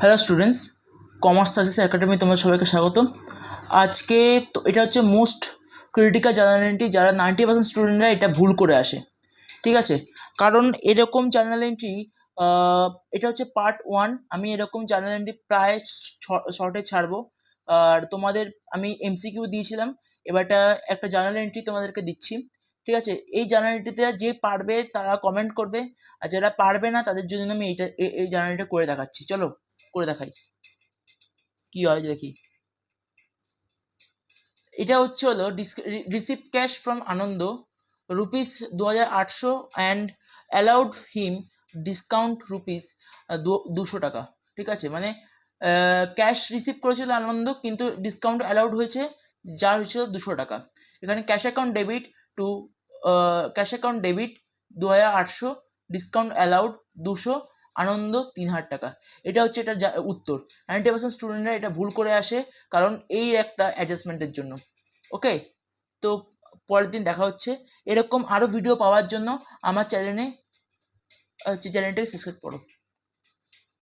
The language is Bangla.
Hello students, commerce service academy তোমাদের সবাইকে স্বাগত। আজকে তো এটা হচ্ছে মোস্ট ক্রিটিক্যাল জার্নাল এন্ট্রি, যারা 90% স্টুডেন্টরা এটা ভুল করে আসে। ঠিক আছে, কারণ এরকম জার্নাল এন্ট্রি, এটা হচ্ছে পার্ট 1। আমি এরকম জার্নাল এন্ট্রি প্রায় শর্টে ছাড়বো। আর তোমাদের আমি এমসিকিউ দিয়েছিলাম, এবারটা একটা জার্নাল এন্ট্রি তোমাদেরকে দিচ্ছি। ঠিক আছে, এই জার্নাল এন্ট্রিতে যে পারবে তারা কমেন্ট করবে, আর যারা পারবে না তাদের জন্য আমি এই জার্নালটা করে দেখাচ্ছি। চলো করে দেখাই কি হয় দেখি। এটা হচ্ছে হলো receive cash from Anand rupees 2800 and allowed him discount rupees 200 টাকা। ঠিক আছে, মানে ক্যাশ রিসিভ করেছিল আনন্দ, কিন্তু ডিসকাউন্ট অ্যালাউড হয়েছে, যা হয়েছিল 200 টাকা। এখানে to cash account debit 2800, discount allowed 200, Anand 3000 টাকা। এটা হচ্ছে এটা উত্তর। 90% স্টুডেন্টরা এটা ভুল করে আসে, কারণ এই একটা অ্যাডজাস্টমেন্টের জন্য। ওকে, তো পরের দিন দেখা হচ্ছে। এরকম আরও ভিডিও পাওয়ার জন্য আমার চ্যানেলটাকে সাবস্ক্রাইব করো।